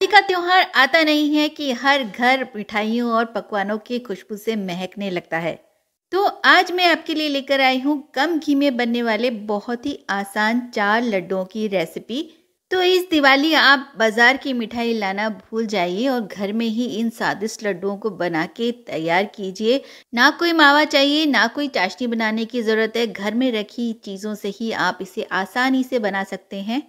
का त्योहार आता नहीं है कि हर घर मिठाइयों और पकवानों की खुशबू से महकने लगता है। तो आज मैं आपके लिए लेकर आई हूँ कम घी में बनने वाले बहुत ही आसान 4 लड्डुओं की रेसिपी। तो इस दिवाली आप बाजार की मिठाई लाना भूल जाइए और घर में ही इन स्वादिष्ट लड्डुओं को बना के तैयार कीजिए। ना कोई मावा चाहिए, ना कोई चाशनी बनाने की ज़रूरत है। घर में रखी चीज़ों से ही आप इसे आसानी से बना सकते हैं।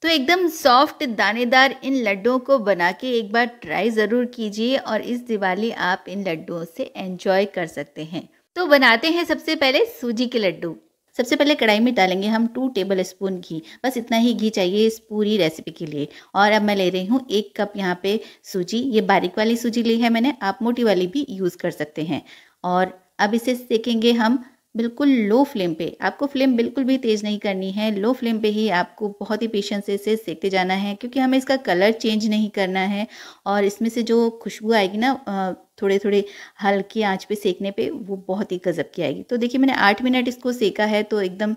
तो एकदम सॉफ्ट दानेदार इन लड्डुओं को बना के एक बार ट्राई ज़रूर कीजिए और इस दिवाली आप इन लड्डुओं से एंजॉय कर सकते हैं। तो बनाते हैं सबसे पहले सूजी के लड्डू। सबसे पहले कढ़ाई में डालेंगे हम 2 टेबल स्पून घी। बस इतना ही घी चाहिए इस पूरी रेसिपी के लिए। और अब मैं ले रही हूँ 1 कप यहाँ पे सूजी। ये बारीक वाली सूजी ली है मैंने, आप मोटी वाली भी यूज़ कर सकते हैं। और अब इसे सेकेंगे हम बिल्कुल लो फ्लेम पे। आपको फ्लेम बिल्कुल भी तेज़ नहीं करनी है, लो फ्लेम पे ही आपको बहुत ही पेशेंस से इसे सेकते जाना है, क्योंकि हमें इसका कलर चेंज नहीं करना है। और इसमें से जो खुशबू आएगी ना थोड़े-थोड़े हल्की आँच पे सेकने पे, वो बहुत ही गज़ब की आएगी। तो देखिए मैंने 8 मिनट इसको सेका है, तो एकदम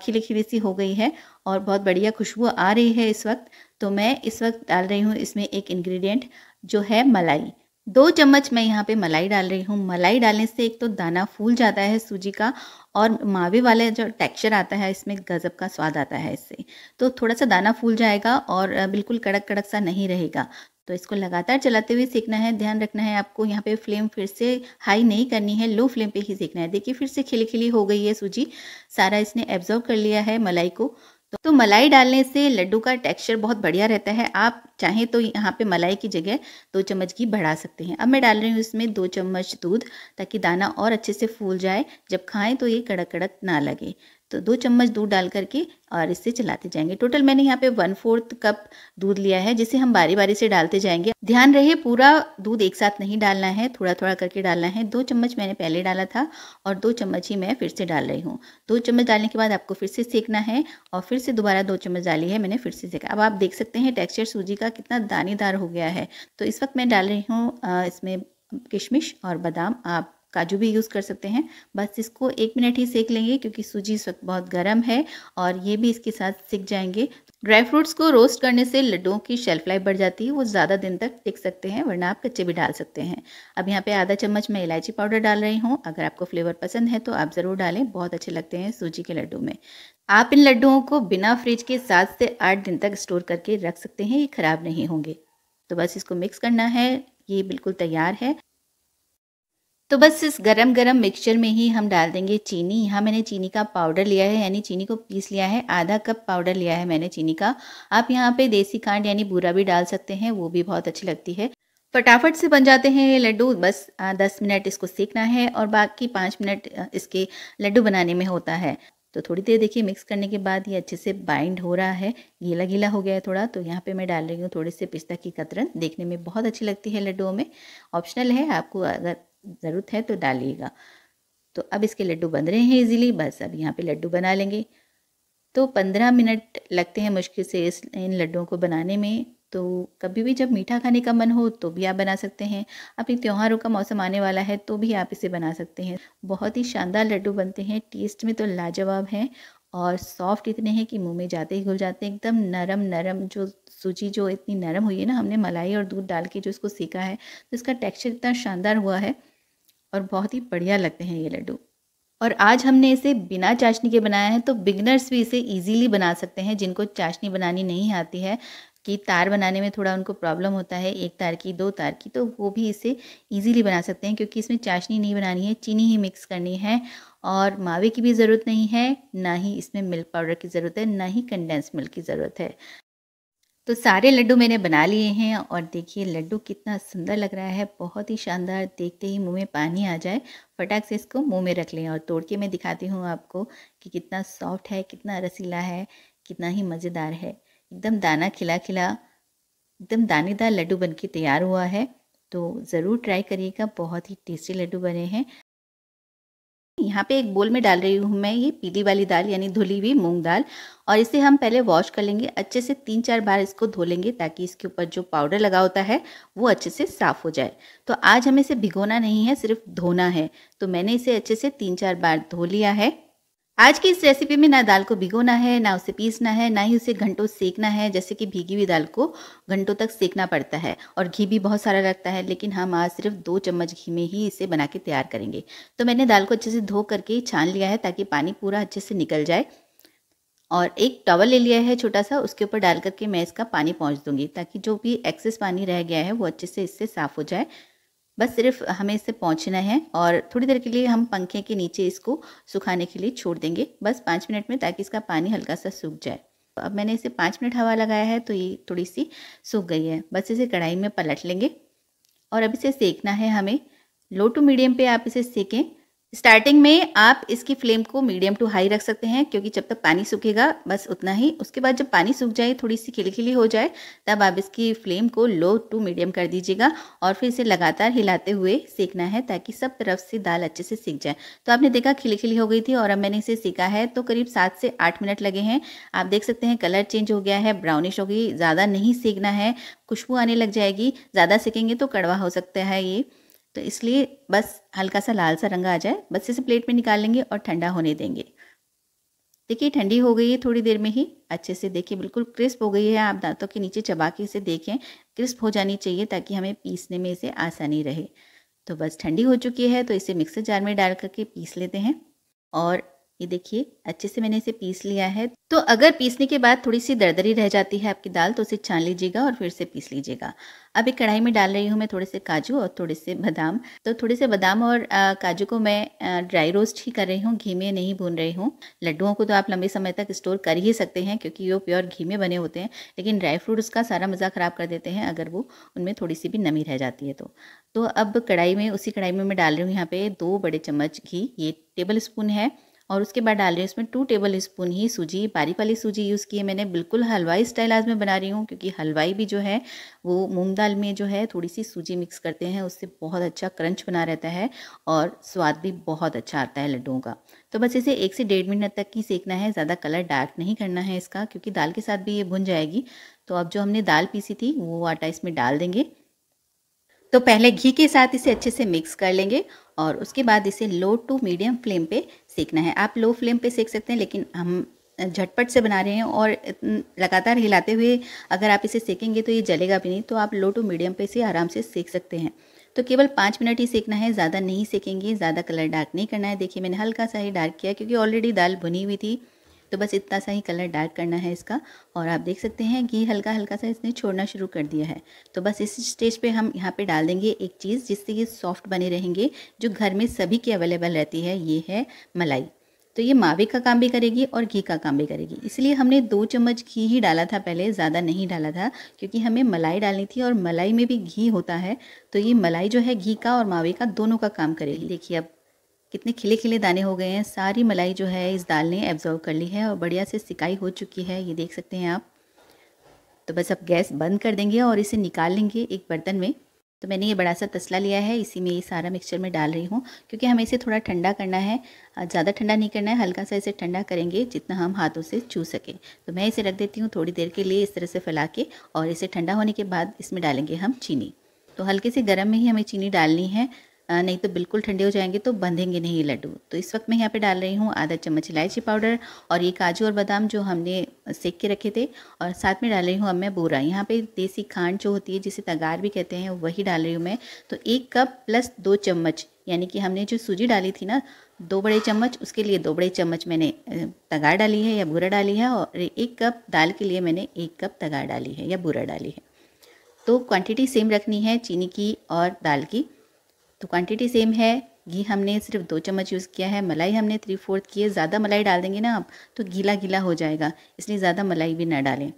खिली-खिली सी हो गई है और बहुत बढ़िया खुशबू आ रही है इस वक़्त। तो मैं इस वक़्त डाल रही हूँ इसमें एक इंग्रीडिएंट जो है मलाई। 2 चम्मच मैं यहाँ पे मलाई डाल रही हूँ। मलाई डालने से एक तो दाना फूल जाता है सूजी का और मावे वाला जो टेक्सचर आता है इसमें गज़ब का स्वाद आता है इससे। तो थोड़ा-सा दाना फूल जाएगा और बिल्कुल कड़क-कड़क सा नहीं रहेगा। तो इसको लगातार चलाते हुए सेकना है। ध्यान रखना है आपको यहाँ पे फ्लेम फिर से हाई नहीं करनी है, लो फ्लेम पे ही सेकना है। देखिए फिर से खिली-खिली हो गई है सूजी, सारा इसने एब्ज़ॉर्ब कर लिया है मलाई को। तो मलाई डालने से लड्डू का टेक्सचर बहुत बढ़िया रहता है। आप चाहें तो यहाँ पे मलाई की जगह 2 चम्मच घी बढ़ा सकते हैं। अब मैं डाल रही हूँ इसमें 2 चम्मच दूध, ताकि दाना और अच्छे से फूल जाए, जब खाएं तो ये कड़क-कड़क ना लगे। तो 2 चम्मच दूध डाल करके और इससे चलाते जाएंगे। टोटल मैंने यहाँ पे 1/4 कप दूध लिया है, जिसे हम बारी-बारी से डालते जाएंगे। ध्यान रहे पूरा दूध एक साथ नहीं डालना है, थोड़ा-थोड़ा करके डालना है। 2 चम्मच मैंने पहले डाला था और 2 चम्मच ही मैं फिर से डाल रही हूँ। 2 चम्मच डालने के बाद आपको फिर से सेकना है और फिर से दोबारा 2 चम्मच डाली है मैंने, फिर से सेका। अब आप देख सकते हैं टेक्सचर सूजी का कितना दानेदार हो गया है। तो इस वक्त मैं डाल रही हूँ इसमें किशमिश और बादाम, आप काजू भी यूज़ कर सकते हैं। बस इसको 1 मिनट ही सेक लेंगे, क्योंकि सूजी इस वक्त बहुत गर्म है और ये भी इसके साथ सिक जाएंगे। ड्राई फ्रूट्स को रोस्ट करने से लड्डुओं की शेल्फ लाइफ बढ़ जाती है, वो ज़्यादा दिन तक टिक सकते हैं, वरना आप कच्चे भी डाल सकते हैं। अब यहाँ पे आधा चम्मच मैं इलायची पाउडर डाल रही हूँ। अगर आपको फ्लेवर पसंद है तो आप ज़रूर डालें, बहुत अच्छे लगते हैं सूजी के लड्डू में। आप इन लड्डुओं को बिना फ्रिज के 7 से 8 दिन तक स्टोर करके रख सकते हैं, ये खराब नहीं होंगे। तो बस इसको मिक्स करना है, ये बिल्कुल तैयार है। तो बस इस गरम-गरम मिक्सचर में ही हम डाल देंगे चीनी। यहाँ मैंने चीनी का पाउडर लिया है, यानी चीनी को पीस लिया है। आधा कप पाउडर लिया है मैंने चीनी का। आप यहाँ पे देसी खांड यानी बूरा भी डाल सकते हैं, वो भी बहुत अच्छी लगती है। फटाफट से बन जाते हैं ये लड्डू। बस 10 मिनट इसको सेकना है और बाकी 5 मिनट इसके लड्डू बनाने में होता है। तो थोड़ी देर देखिए मिक्स करने के बाद ये अच्छे से बाइंड हो रहा है, गीला-गीला हो गया है थोड़ा। तो यहाँ पे मैं डाल रही हूँ थोड़े से पिस्ता की कतरन, देखने में बहुत अच्छी लगती है लड्डुओं में। ऑप्शनल है, आपको अगर ज़रूरत है तो डालिएगा। तो अब इसके लड्डू बन रहे हैं इजीली, बस अब यहाँ पे लड्डू बना लेंगे। तो 15 मिनट लगते हैं मुश्किल से इन लड्डुओं को बनाने में। तो कभी भी जब मीठा खाने का मन हो तो भी आप बना सकते हैं। अभी त्योहारों का मौसम आने वाला है तो भी आप इसे बना सकते हैं। बहुत ही शानदार लड्डू बनते हैं, टेस्ट में तो लाजवाब हैं और सॉफ्ट इतने हैं कि मुंह में जाते ही घुल जाते हैं। एकदम नरम नरम, जो सूजी जो इतनी नरम हुई है ना, हमने मलाई और दूध डाल के जो इसको सेका है, तो इसका टेक्स्चर इतना शानदार हुआ है और बहुत ही बढ़िया लगते हैं ये लड्डू। और आज हमने इसे बिना चाशनी के बनाया है, तो बिगनर्स भी इसे इजीली बना सकते हैं, जिनको चाशनी बनानी नहीं आती है, कि तार बनाने में थोड़ा उनको प्रॉब्लम होता है, 1 तार की 2 तार की, तो वो भी इसे इजीली बना सकते हैं, क्योंकि इसमें चाशनी नहीं बनानी है, चीनी ही मिक्स करनी है और मावे की भी ज़रूरत नहीं है, ना ही इसमें मिल्क पाउडर की ज़रूरत है, ना ही कंडेंस मिल्क की ज़रूरत है। तो सारे लड्डू मैंने बना लिए हैं और देखिए लड्डू कितना सुंदर लग रहा है, बहुत ही शानदार। देखते ही मुंह में पानी आ जाए, फटाक से इसको मुंह में रख लें। और तोड़ के मैं दिखाती हूँ आपको कि कितना सॉफ्ट है, कितना रसीला है, कितना ही मज़ेदार है। एकदम दाना खिला खिला, एकदम दानेदार लड्डू बन के तैयार हुआ है। तो ज़रूर ट्राई करिएगा, बहुत ही टेस्टी लड्डू बने हैं। यहाँ पे एक बोल में डाल रही हूँ मैं ये पीली वाली दाल, यानी धुली हुई मूंग दाल, और इसे हम पहले वॉश कर लेंगे अच्छे से। 3-4 बार इसको धो लेंगे, ताकि इसके ऊपर जो पाउडर लगा होता है वो अच्छे से साफ़ हो जाए। तो आज हमें इसे भिगोना नहीं है, सिर्फ धोना है। तो मैंने इसे अच्छे से 3-4 बार धो लिया है। आज की इस रेसिपी में ना दाल को भिगोना है, ना उसे पीसना है, ना ही उसे घंटों सेकना है, जैसे कि भीगी हुई दाल को घंटों तक सेकना पड़ता है और घी भी बहुत सारा लगता है। लेकिन हम आज सिर्फ 2 चम्मच घी में ही इसे बना के तैयार करेंगे। तो मैंने दाल को अच्छे से धो करके छान लिया है ताकि पानी पूरा अच्छे से निकल जाए और एक टॉवल ले लिया है छोटा-सा, उसके ऊपर डाल करके मैं इसका पानी पोंछ दूँगी ताकि जो भी एक्सेस पानी रह गया है वो अच्छे से इससे साफ़ हो जाए। बस सिर्फ हमें इसे पोंछना है और थोड़ी देर के लिए हम पंखे के नीचे इसको सुखाने के लिए छोड़ देंगे, बस 5 मिनट में, ताकि इसका पानी हल्का सा सूख जाए। तो अब मैंने इसे 5 मिनट हवा लगाया है तो ये थोड़ी-सी सूख गई है। बस इसे कढ़ाई में पलट लेंगे और अब इसे सेकना है हमें। लो टू मीडियम पे आप इसे सेकें। स्टार्टिंग में आप इसकी फ्लेम को मीडियम टू हाई रख सकते हैं, क्योंकि जब तक पानी सूखेगा बस उतना ही। उसके बाद जब पानी सूख जाए, थोड़ी सी खिली-खिली हो जाए, तब आप इसकी फ्लेम को लो टू मीडियम कर दीजिएगा और फिर इसे लगातार हिलाते हुए सेकना है ताकि सब तरफ से दाल अच्छे से सीख जाए। तो आपने देखा खिली-खिली हो गई थी और अब मैंने इसे सेका है तो करीब 7 से 8 मिनट लगे हैं। आप देख सकते हैं कलर चेंज हो गया है, ब्राउनिश हो गई। ज़्यादा नहीं सेकना है, खुशबू आने लग जाएगी। ज़्यादा सेकेंगे तो कड़वा हो सकता है ये, तो इसलिए बस हल्का सा लाल सा रंग आ जाए, बस इसे प्लेट में निकाल लेंगे और ठंडा होने देंगे। देखिए ठंडी हो गई है थोड़ी देर में ही अच्छे से। देखिए बिल्कुल क्रिस्प हो गई है। आप दांतों के नीचे चबा के इसे देखें, क्रिस्प हो जानी चाहिए ताकि हमें पीसने में इसे आसानी रहे। तो बस ठंडी हो चुकी है तो इसे मिक्सर जार में डाल करके पीस लेते हैं। और ये देखिए अच्छे से मैंने इसे पीस लिया है। तो अगर पीसने के बाद थोड़ी सी दरदरी रह जाती है आपकी दाल, तो उसे छान लीजिएगा और फिर से पीस लीजिएगा। अब एक कढ़ाई में डाल रही हूँ मैं थोड़े से काजू और थोड़े से बादाम। तो थोड़े से बादाम और काजू को मैं ड्राई रोस्ट ही कर रही हूँ, घी में नहीं भून रही हूँ। लड्डुओं को तो आप लंबे समय तक स्टोर कर ही सकते हैं क्योंकि वो प्योर घी में बने होते हैं, लेकिन ड्राई फ्रूट उसका सारा मज़ा ख़राब कर देते हैं अगर वो उनमें थोड़ी सी भी नमी रह जाती है तो अब कढ़ाई में, उसी कढ़ाई में मैं डाल रही हूँ यहाँ पे 2 बड़े चम्मच घी, ये टेबल स्पून है। और उसके बाद डाल रही हूँ इसमें 2 टेबल स्पून ही सूजी, बारीक वाली सूजी यूज़ की है मैंने। बिल्कुल हलवाई स्टाइल आज मैं बना रही हूँ, क्योंकि हलवाई भी जो है वो मूंग दाल में जो है थोड़ी सी सूजी मिक्स करते हैं, उससे बहुत अच्छा क्रंच बना रहता है और स्वाद भी बहुत अच्छा आता है लड्डुओं का। तो बस इसे 1 से 1.5 मिनट तक ही सेकना है, ज़्यादा कलर डार्क नहीं करना है इसका, क्योंकि दाल के साथ भी ये भुन जाएगी। तो अब जो हमने दाल पीसी थी वो आटा इसमें डाल देंगे। तो पहले घी के साथ इसे अच्छे से मिक्स कर लेंगे और उसके बाद इसे लो टू मीडियम फ्लेम पे सेकना है। आप लो फ्लेम पे सेक सकते हैं, लेकिन हम झटपट से बना रहे हैं और लगातार हिलाते हुए अगर आप इसे सेकेंगे तो ये जलेगा भी नहीं। तो आप लो टू मीडियम पे इसे आराम से सेक सकते हैं। तो केवल 5 मिनट ही सेकना है, ज़्यादा नहीं सेकेंगे, ज़्यादा कलर डार्क नहीं करना है। देखिए मैंने हल्का सा ही डार्क किया क्योंकि ऑलरेडी दाल भुनी हुई थी, तो बस इतना सा ही कलर डार्क करना है इसका। और आप देख सकते हैं घी हल्का हल्का सा इसने छोड़ना शुरू कर दिया है। तो बस इस स्टेज पे हम यहाँ पे डाल देंगे एक चीज़ जिससे ये सॉफ्ट बने रहेंगे, जो घर में सभी की अवेलेबल रहती है, ये है मलाई। तो ये मावे का काम भी करेगी और घी का काम भी करेगी, इसलिए हमने 2 चम्मच घी ही डाला था पहले, ज़्यादा नहीं डाला था, क्योंकि हमें मलाई डालनी थी और मलाई में भी घी होता है। तो ये मलाई जो है घी का और मावे का दोनों का काम करेगी। देखिए अब कितने खिले खिले दाने हो गए हैं, सारी मलाई जो है इस दाल ने एब्जॉर्व कर ली है और बढ़िया से सिकाई हो चुकी है, ये देख सकते हैं आप। तो बस अब गैस बंद कर देंगे और इसे निकाल लेंगे एक बर्तन में। तो मैंने ये बड़ा सा तसला लिया है, इसी में ये सारा मिक्सचर में डाल रही हूँ, क्योंकि हमें इसे थोड़ा ठंडा करना है। ज़्यादा ठंडा नहीं करना है, हल्का सा इसे ठंडा करेंगे जितना हम हाथों से छू सकें। तो मैं इसे रख देती हूँ थोड़ी देर के लिए इस तरह से फैला के, और इसे ठंडा होने के बाद इसमें डालेंगे हम चीनी। तो हल्के से गर्म में ही हमें चीनी डालनी है, नहीं तो बिल्कुल ठंडे हो जाएंगे तो बंधेंगे नहीं ये लड्डू। तो इस वक्त मैं यहाँ पे डाल रही हूँ आधा चम्मच इलायची पाउडर और ये काजू और बादाम जो हमने सेक के रखे थे, और साथ में डाल रही हूँ अब मैं बूरा। यहाँ पे देसी खांड जो होती है, जिसे तगार भी कहते हैं, वही डाल रही हूँ मैं। तो 1 कप प्लस 2 चम्मच, यानी कि हमने जो सूजी डाली थी ना 2 बड़े चम्मच, उसके लिए 2 बड़े चम्मच मैंने तगार डाली है या बूरा डाली है, और 1 कप दाल के लिए मैंने 1 कप तगार डाली है या बूरा डाली है। तो क्वांटिटी सेम रखनी है चीनी की और दाल की। तो क्वांटिटी सेम है। घी हमने सिर्फ 2 चम्मच यूज़ किया है, मलाई हमने 3/4 की है। ज़्यादा मलाई डाल देंगे ना आप तो गीला गीला हो जाएगा, इसलिए ज़्यादा मलाई भी ना डालें।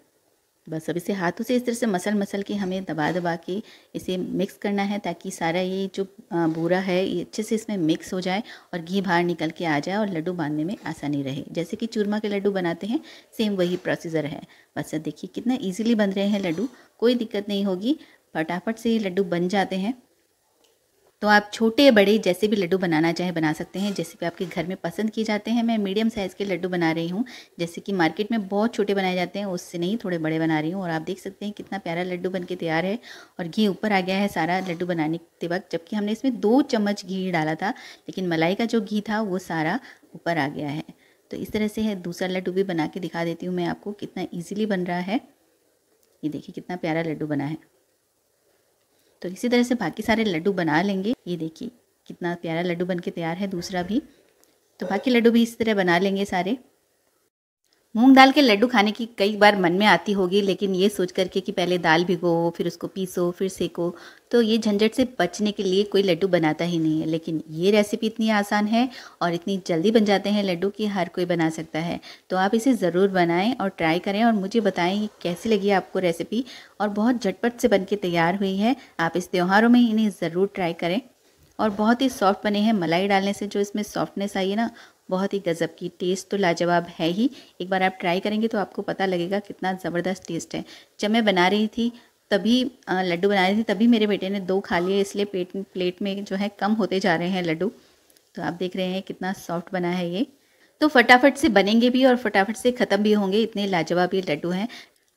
बस अब इसे हाथों से इस तरह से मसल मसल के हमें दबा दबा के इसे मिक्स करना है, ताकि सारा ये जो बूरा है ये अच्छे से इसमें मिक्स हो जाए और घी बाहर निकल के आ जाए और लड्डू बांधने में आसानी रहे। जैसे कि चूरमा के लड्डू बनाते हैं, सेम वही प्रोसीजर है। बस देखिए कितना ईजिली बन रहे हैं लड्डू, कोई दिक्कत नहीं होगी, फटाफट से ये लड्डू बन जाते हैं। तो आप छोटे बड़े जैसे भी लड्डू बनाना चाहें बना सकते हैं, जैसे भी आपके घर में पसंद किए जाते हैं। मैं मीडियम साइज़ के लड्डू बना रही हूँ, जैसे कि मार्केट में बहुत छोटे बनाए जाते हैं उससे नहीं, थोड़े बड़े बना रही हूँ। और आप देख सकते हैं कितना प्यारा लड्डू बन के तैयार है और घी ऊपर आ गया है सारा लड्डू बनाने के वक्त, जबकि हमने इसमें 2 चम्मच घी डाला था, लेकिन मलाई का जो घी था वो सारा ऊपर आ गया है। तो इस तरह से है दूसरा लड्डू भी बना के दिखा देती हूँ मैं आपको कितना ईजिली बन रहा है। ये देखिए कितना प्यारा लड्डू बना है। तो इसी तरह से बाकी सारे लड्डू बना लेंगे। ये देखिए कितना प्यारा लड्डू बन के तैयार है दूसरा भी। तो बाकी लड्डू भी इस तरह बना लेंगे सारे। मूंग दाल के लड्डू खाने की कई बार मन में आती होगी, लेकिन ये सोच करके कि पहले दाल भिगो, फिर उसको पीसो, फिर सेको, तो ये झंझट से बचने के लिए कोई लड्डू बनाता ही नहीं है। लेकिन ये रेसिपी इतनी आसान है और इतनी जल्दी बन जाते हैं लड्डू कि हर कोई बना सकता है। तो आप इसे ज़रूर बनाएं और ट्राई करें और मुझे बताएं कि कैसी लगी आपको रेसिपी। और बहुत झटपट से बन के तैयार हुई है। आप इस त्योहारों में इन्हें ज़रूर ट्राई करें। और बहुत ही सॉफ्ट बने हैं। मलाई डालने से जो इसमें सॉफ्टनेस आई है ना, बहुत ही गज़ब की। टेस्ट तो लाजवाब है ही। एक बार आप ट्राई करेंगे तो आपको पता लगेगा कितना ज़बरदस्त टेस्ट है। जब मैं बना रही थी तभी लड्डू बना रही थी तभी मेरे बेटे ने 2 खा लिए, इसलिए प्लेट में जो है कम होते जा रहे हैं लड्डू। तो आप देख रहे हैं कितना सॉफ्ट बना है ये। तो फटाफट से बनेंगे भी और फटाफट से ख़त्म भी होंगे, इतने लाजवाब ये लड्डू हैं।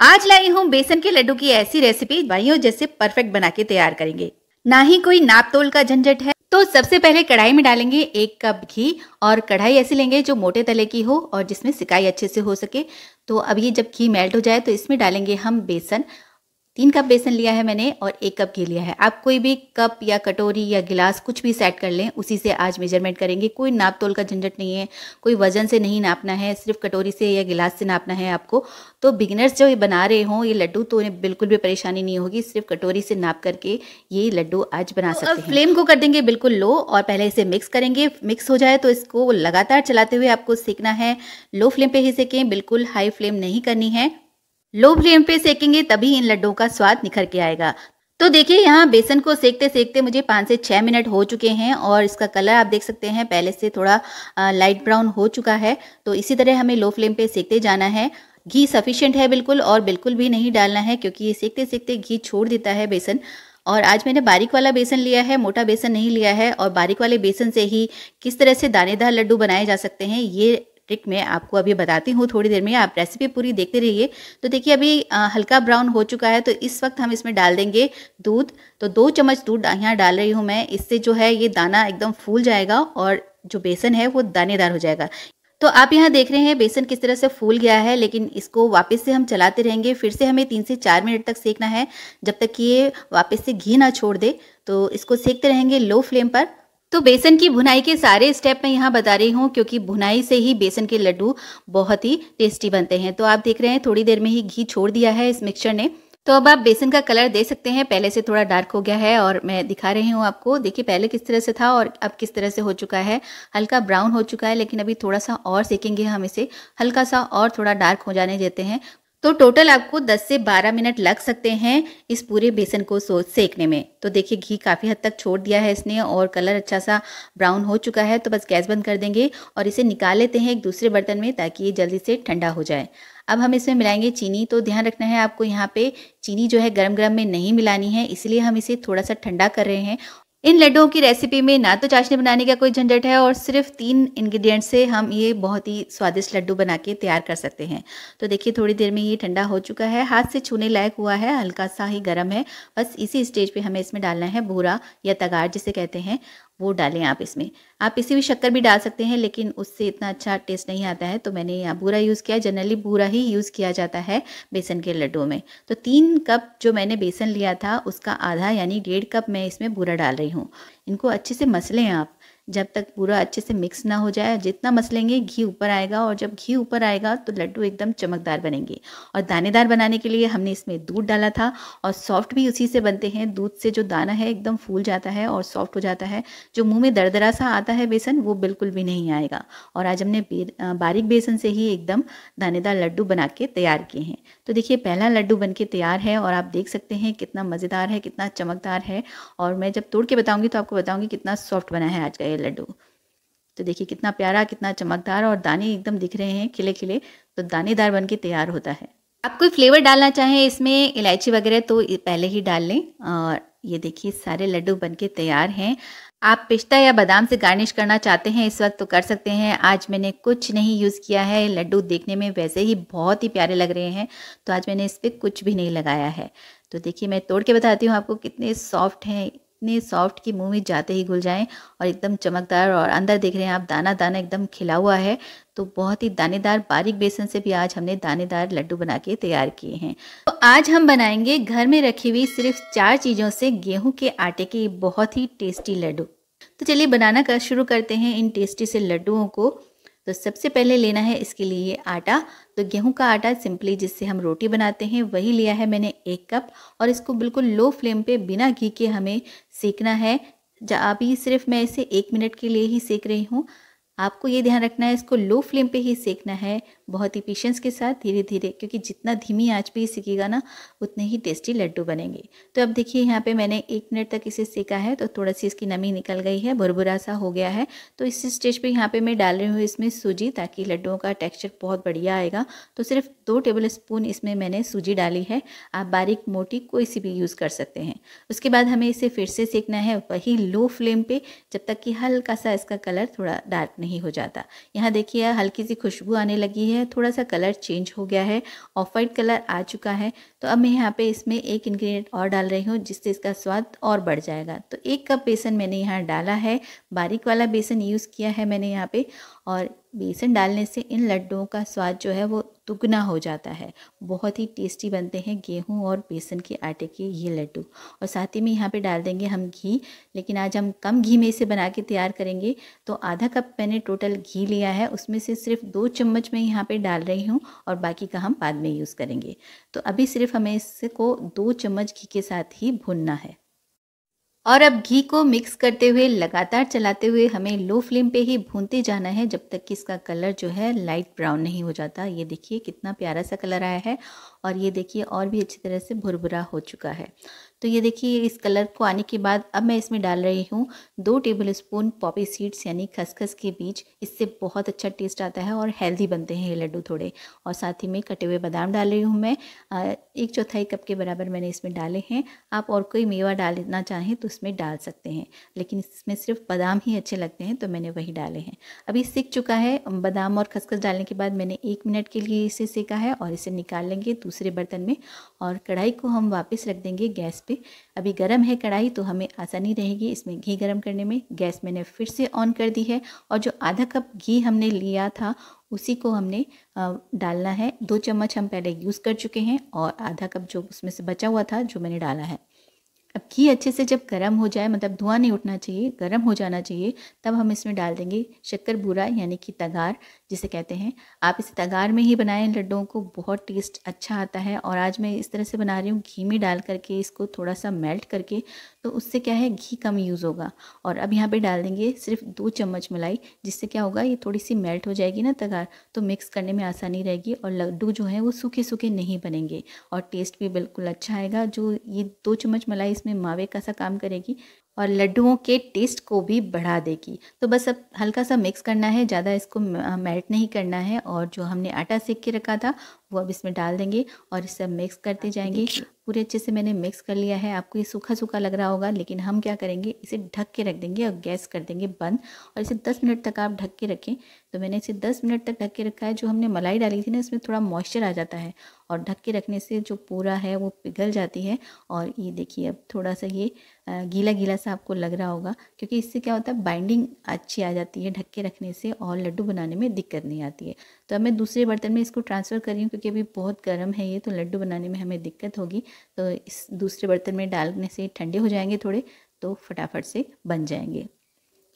आज लाई हूँ बेसन के लड्डू की ऐसी रेसिपी भाइयों जैसे परफेक्ट बना के तैयार करेंगे। ना ही कोई नाप तोल का झंझट है। तो सबसे पहले कढ़ाई में डालेंगे 1 कप घी। और कढ़ाई ऐसी लेंगे जो मोटे तले की हो और जिसमें सिकाई अच्छे से हो सके। तो अब ये जब घी मेल्ट हो जाए तो इसमें डालेंगे हम बेसन। 3 कप बेसन लिया है मैंने और 1 कप घी लिया है। आप कोई भी कप या कटोरी या गिलास कुछ भी सेट कर लें, उसी से आज मेजरमेंट करेंगे। कोई नाप तोल का झंझट नहीं है, कोई वजन से नहीं नापना है, सिर्फ कटोरी से या गिलास से नापना है आपको। तो बिगिनर्स जो ये बना रहे हों ये लड्डू, तो उन्हें बिल्कुल भी परेशानी नहीं होगी। सिर्फ कटोरी से नाप करके ये लड्डू आज बना सकते हैं। फ्लेम को कर देंगे बिल्कुल लो और पहले इसे मिक्स करेंगे। मिक्स हो जाए तो इसको लगातार चलाते हुए आपको सेकना है। लो फ्लेम पे ही सेकें, बिल्कुल हाई फ्लेम नहीं करनी है। लो फ्लेम पे सेकेंगे तभी इन लड्डुओं का स्वाद निखर के आएगा। तो देखिए यहाँ बेसन को सेकते सेकते मुझे 5 से 6 मिनट हो चुके हैं और इसका कलर आप देख सकते हैं पहले से थोड़ा लाइट ब्राउन हो चुका है। तो इसी तरह हमें लो फ्लेम पे सेकते जाना है। घी सफिशिएंट है बिल्कुल, और बिल्कुल भी नहीं डालना है क्योंकि ये सेकते सेकते घी छोड़ देता है बेसन। और आज मैंने बारीक वाला बेसन लिया है, मोटा बेसन नहीं लिया है। और बारीक वाले बेसन से ही किस तरह से दानेदार लड्डू बनाए जा सकते हैं ये ट्रिक मैं आपको अभी बताती हूँ थोड़ी देर में। आप रेसिपी पूरी देखते रहिए। तो देखिए अभी हल्का ब्राउन हो चुका है। तो इस वक्त हम इसमें डाल देंगे दूध। तो 2 चम्मच दूध यहाँ डाल रही हूँ मैं। इससे जो है ये दाना एकदम फूल जाएगा और जो बेसन है वो दानेदार हो जाएगा। तो आप यहाँ देख रहे हैं बेसन किस तरह से फूल गया है, लेकिन इसको वापस से हम चलाते रहेंगे। फिर से हमें 3 से 4 मिनट तक सेकना है जब तक कि ये वापस से घी ना छोड़ दे। तो इसको सेकते रहेंगे लो फ्लेम पर। तो बेसन की भुनाई के सारे स्टेप मैं यहाँ बता रही हूँ क्योंकि भुनाई से ही बेसन के लड्डू बहुत ही टेस्टी बनते हैं। तो आप देख रहे हैं थोड़ी देर में ही घी छोड़ दिया है इस मिक्सचर ने। तो अब आप बेसन का कलर दे सकते हैं। पहले से थोड़ा डार्क हो गया है और मैं दिखा रही हूँ आपको। देखिए पहले किस तरह से था और अब किस तरह से हो चुका है। हल्का ब्राउन हो चुका है, लेकिन अभी थोड़ा सा और सेकेंगे हम इसे। हल्का सा और थोड़ा डार्क हो जाने देते हैं। तो टोटल आपको 10 से 12 मिनट लग सकते हैं इस पूरे बेसन को सेकने में। तो देखिए घी काफ़ी हद तक छोड़ दिया है इसने और कलर अच्छा सा ब्राउन हो चुका है। तो बस गैस बंद कर देंगे और इसे निकाल लेते हैं एक दूसरे बर्तन में ताकि ये जल्दी से ठंडा हो जाए। अब हम इसमें मिलाएंगे चीनी। तो ध्यान रखना है आपको यहाँ पे चीनी जो है गरम गरम में नहीं मिलानी है, इसलिए हम इसे थोड़ा सा ठंडा कर रहे हैं। इन लड्डुओं की रेसिपी में ना तो चाशनी बनाने का कोई झंझट है और सिर्फ 3 इंग्रेडिएंट से हम ये बहुत ही स्वादिष्ट लड्डू बना के तैयार कर सकते हैं। तो देखिए थोड़ी देर में ये ठंडा हो चुका है, हाथ से छूने लायक हुआ है, हल्का सा ही गर्म है। बस इसी स्टेज पे हमें इसमें डालना है बूरा या तगार जिसे कहते हैं, वो डालें आप इसमें। आप इसी भी शक्कर भी डाल सकते हैं, लेकिन उससे इतना अच्छा टेस्ट नहीं आता है। तो मैंने यहाँ बूरा यूज़ किया। जनरली बूरा ही यूज़ किया जाता है बेसन के लड्डुओं में। तो 3 कप जो मैंने बेसन लिया था उसका आधा यानी 1.5 कप मैं इसमें बूरा डाल रही हूँ। इनको अच्छे से मसलें आप, जब तक पूरा अच्छे से मिक्स ना हो जाए। जितना मसलेंगे घी ऊपर आएगा और जब घी ऊपर आएगा तो लड्डू एकदम चमकदार बनेंगे। और दानेदार बनाने के लिए हमने इसमें दूध डाला था और सॉफ्ट भी उसी से बनते हैं। दूध से जो दाना है एकदम फूल जाता है और सॉफ्ट हो जाता है। जो मुंह में दरदरा सा आता है बेसन, वो बिल्कुल भी नहीं आएगा। और आज हमने बारीक बेसन से ही एकदम दानेदार लड्डू बना के तैयार किए हैं। तो देखिए पहला लड्डू बन के तैयार है और आप देख सकते हैं कितना मज़ेदार है, कितना चमकदार है। और मैं जब तोड़ के बताऊँगी तो आपको बताऊँगी कितना सॉफ्ट बना है आज का ये लड्डू। तो देखिए कितना प्यारा, कितना चमकदार और दाने एकदम दिख रहे हैं खिले खिले। तो दानेदार बन के तैयार होता है। आप कोई फ्लेवर डालना चाहें इसमें, इलायची वगैरह, तो पहले ही डाल लें। और ये देखिए सारे लड्डू बन के तैयार हैं। आप पिस्ता या बादाम से गार्निश करना चाहते हैं इस वक्त तो कर सकते हैं। आज मैंने कुछ नहीं यूज़ किया है। लड्डू देखने में वैसे ही बहुत ही प्यारे लग रहे हैं, तो आज मैंने इस पर कुछ भी नहीं लगाया है। तो देखिए मैं तोड़ के बताती हूँ आपको कितने सॉफ्ट हैं, इतने सॉफ्ट कि मुंह में जाते ही घुल जाएं और एकदम चमकदार। और अंदर देख रहे हैं आप दाना दाना एकदम खिला हुआ है, तो बहुत ही दानेदार बारीक बेसन से भी आज हमने दानेदार लड्डू बना के तैयार किए हैं। तो आज हम बनाएंगे घर में रखी हुई सिर्फ 4 चीज़ों से गेहूं के आटे के बहुत ही टेस्टी लड्डू। तो चलिए बनाना का शुरू करते हैं इन टेस्टी से लड्डुओं को। तो सबसे पहले लेना है इसके लिए आटा। तो गेहूं का आटा सिंपली जिससे हम रोटी बनाते हैं वही लिया है मैंने 1 कप, और इसको बिल्कुल लो फ्लेम पे बिना घी के हमें सेकना है। अभी सिर्फ मैं इसे 1 मिनट के लिए ही सेक रही हूँ। आपको ये ध्यान रखना है इसको लो फ्लेम पे ही सेकना है, बहुत ही पेशेंस के साथ धीरे धीरे, क्योंकि जितना धीमी आंच पे ही सेकेगा ना उतने ही टेस्टी लड्डू बनेंगे। तो अब देखिए यहाँ पे मैंने 1 मिनट तक इसे सेका है, तो थोड़ा सी इसकी नमी निकल गई है, भुरभुरा सा हो गया है। तो इस स्टेज पे यहाँ पे मैं डाल रही हूँ इसमें सूजी, ताकि लड्डुओं का टेक्स्चर बहुत बढ़िया आएगा। तो सिर्फ 2 टेबल स्पून इसमें मैंने सूजी डाली है। आप बारीक मोटी कोई सी भी यूज़ कर सकते हैं। उसके बाद हमें इसे फिर से सेकना है वही लो फ्लेम पे, जब तक कि हल्का सा इसका कलर थोड़ा डार्क नहीं हो जाता। यहाँ देखिए हल्की सी खुशबू आने लगी है, थोड़ा सा कलर चेंज हो गया है, ऑफ वाइट कलर आ चुका है। तो अब मैं यहाँ पे इसमें एक इंग्रेडिएंट और डाल रही हूँ जिससे इसका स्वाद और बढ़ जाएगा। तो 1 कप बेसन मैंने यहाँ डाला है, बारीक वाला बेसन यूज़ किया है मैंने यहाँ पे। और बेसन डालने से इन लड्डुओं का स्वाद जो है वो दुगना हो जाता है। बहुत ही टेस्टी बनते हैं गेहूं और बेसन के आटे के ये लड्डू। और साथ ही में यहाँ पे डाल देंगे हम घी, लेकिन आज हम कम घी में इसे बना के तैयार करेंगे। तो आधा कप मैंने टोटल घी लिया है, उसमें से सिर्फ 2 चम्मच मैं यहाँ पे डाल रही हूँ और बाकी का हम बाद में यूज़ करेंगे। तो अभी सिर्फ हमें इसको 2 चम्मच घी के साथ ही भूनना है। और अब घी को मिक्स करते हुए लगातार चलाते हुए हमें लो फ्लेम पे ही भूनते जाना है, जब तक कि इसका कलर जो है लाइट ब्राउन नहीं हो जाता। ये देखिए कितना प्यारा सा कलर आया है, और ये देखिए और भी अच्छी तरह से भुरभुरा हो चुका है। तो ये देखिए इस कलर को आने के बाद अब मैं इसमें डाल रही हूँ 2 टेबल स्पून पॉपी सीड्स यानी खसखस के बीज। इससे बहुत अच्छा टेस्ट आता है और हेल्दी बनते हैं ये लड्डू थोड़े। और साथ ही में कटे हुए बादाम डाल रही हूँ मैं, 1/4 कप के बराबर मैंने इसमें डाले हैं। आप और कोई मेवा डालना चाहें तो इसमें डाल सकते हैं, लेकिन इसमें सिर्फ बादाम ही अच्छे लगते हैं तो मैंने वही डाले हैं। अभी सीख चुका है। बादाम और खसखस डालने के बाद मैंने 1 मिनट के लिए इसे सेका है, और इसे निकाल लेंगे दूसरे बर्तन में। और कढ़ाई को हम वापस रख देंगे गैस पे। अभी गरम है कढ़ाई, तो हमें आसानी रहेगी इसमें घी गरम करने में। गैस मैंने फिर से ऑन कर दी है, और जो आधा कप घी हमने लिया था उसी को हमने डालना है। 2 चम्मच हम पहले यूज़ कर चुके हैं, और आधा कप जो उसमें से बचा हुआ था जो मैंने डाला है। अब घी अच्छे से जब गर्म हो जाए, मतलब धुआं नहीं उठना चाहिए, गर्म हो जाना चाहिए, तब हम इसमें डाल देंगे शक्कर बूरा यानी कि तगार जिसे कहते हैं। आप इसे तगार में ही बनाएं लड्डुओं को, बहुत टेस्ट अच्छा आता है। और आज मैं इस तरह से बना रही हूँ घी में डाल करके, इसको थोड़ा सा मेल्ट करके, तो उससे क्या है घी कम यूज़ होगा। और अब यहाँ पे डाल देंगे सिर्फ 2 चम्मच मलाई, जिससे क्या होगा ये थोड़ी सी मेल्ट हो जाएगी ना तगार, तो मिक्स करने में आसानी रहेगी, और लड्डू जो है वो सूखे सूखे नहीं बनेंगे, और टेस्ट भी बिल्कुल अच्छा आएगा। जो ये 2 चम्मच मलाई इसमें मावे का सा काम करेगी और लड्डुओं के टेस्ट को भी बढ़ा देगी। तो बस अब हल्का सा मिक्स करना है, ज़्यादा इसको मेल्ट नहीं करना है। और जो हमने आटा सेक के रखा था वो अब इसमें डाल देंगे, और इसे मिक्स करते जाएंगे। पूरे अच्छे से मैंने मिक्स कर लिया है। आपको ये सूखा सूखा लग रहा होगा, लेकिन हम क्या करेंगे इसे ढक के रख देंगे और गैस कर देंगे बंद, और इसे 10 मिनट तक आप ढक के रखें। तो मैंने इसे 10 मिनट तक ढक के रखा है। जो हमने मलाई डाली थी ना इसमें थोड़ा मॉइस्चर आ जाता है, और ढक के रखने से जो पूरा है वो पिघल जाती है। और ये देखिए अब थोड़ा सा ये गीला गीला सा आपको लग रहा होगा, क्योंकि इससे क्या होता है बाइंडिंग अच्छी आ जाती है ढक के रखने से, और लड्डू बनाने में दिक्कत नहीं आती है। तो अब मैं दूसरे बर्तन में इसको ट्रांसफ़र कर रही हूँ, क्योंकि अभी बहुत गर्म है ये, तो लड्डू बनाने में हमें दिक्कत होगी। तो इस दूसरे बर्तन में डालने से ठंडे हो जाएंगे थोड़े, तो फटाफट से बन जाएंगे।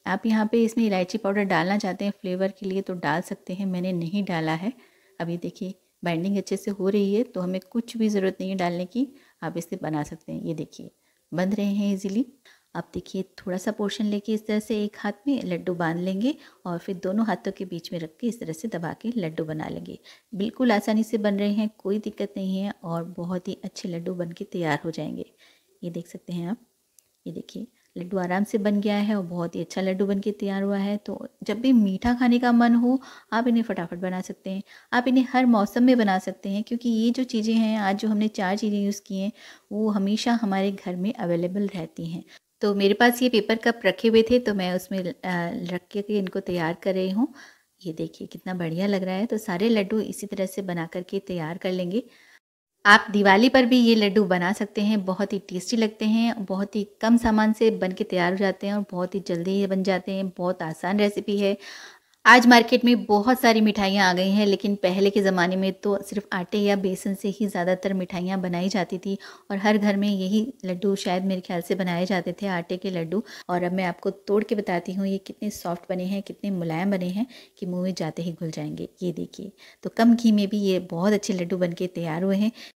आप यहाँ पे इसमें इलायची पाउडर डालना चाहते हैं फ्लेवर के लिए तो डाल सकते हैं, मैंने नहीं डाला है। अभी देखिए बाइंडिंग अच्छे से हो रही है, तो हमें कुछ भी ज़रूरत नहीं है डालने की, आप इसे बना सकते हैं। ये देखिए बन रहे हैं इजीली। आप देखिए थोड़ा सा पोर्शन लेके इस तरह से एक हाथ में लड्डू बांध लेंगे, और फिर दोनों हाथों के बीच में रख के इस तरह से दबा के लड्डू बना लेंगे। बिल्कुल आसानी से बन रहे हैं, कोई दिक्कत नहीं है, और बहुत ही अच्छे लड्डू बन के तैयार हो जाएंगे। ये देख सकते हैं आप, ये देखिए लड्डू आराम से बन गया है, और बहुत ही अच्छा लड्डू बन के तैयार हुआ है। तो जब भी मीठा खाने का मन हो आप इन्हें फटाफट बना सकते हैं। आप इन्हें हर मौसम में बना सकते हैं, क्योंकि ये जो चीज़ें हैं आज जो हमने 4 चीज़ें यूज़ की हैं वो हमेशा हमारे घर में अवेलेबल रहती हैं। तो मेरे पास ये पेपर कप रखे हुए थे, तो मैं उसमें रख के इनको तैयार कर रही हूँ। ये देखिए कितना बढ़िया लग रहा है। तो सारे लड्डू इसी तरह से बना करके तैयार कर लेंगे। आप दिवाली पर भी ये लड्डू बना सकते हैं, बहुत ही टेस्टी लगते हैं, बहुत ही कम सामान से बन के तैयार हो जाते हैं और बहुत ही जल्दी ये बन जाते हैं, बहुत आसान रेसिपी है। आज मार्केट में बहुत सारी मिठाइयाँ आ गई हैं, लेकिन पहले के ज़माने में तो सिर्फ़ आटे या बेसन से ही ज़्यादातर मिठाइयाँ बनाई जाती थी और हर घर में यही लड्डू शायद मेरे ख़्याल से बनाए जाते थे, आटे के लड्डू। और अब मैं आपको तोड़ के बताती हूँ ये कितने सॉफ्ट बने हैं, कितने मुलायम बने हैं कि मुँह में जाते ही घुल जाएँगे। ये देखिए, तो कम घी में भी ये बहुत अच्छे लड्डू बन के तैयार हुए हैं।